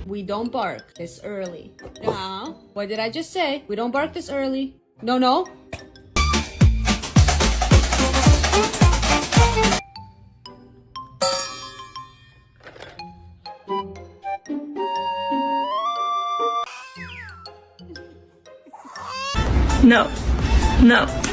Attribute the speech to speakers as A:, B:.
A: We don't bark this early. What did I just say? We don't bark this early. No, no.
B: No. No.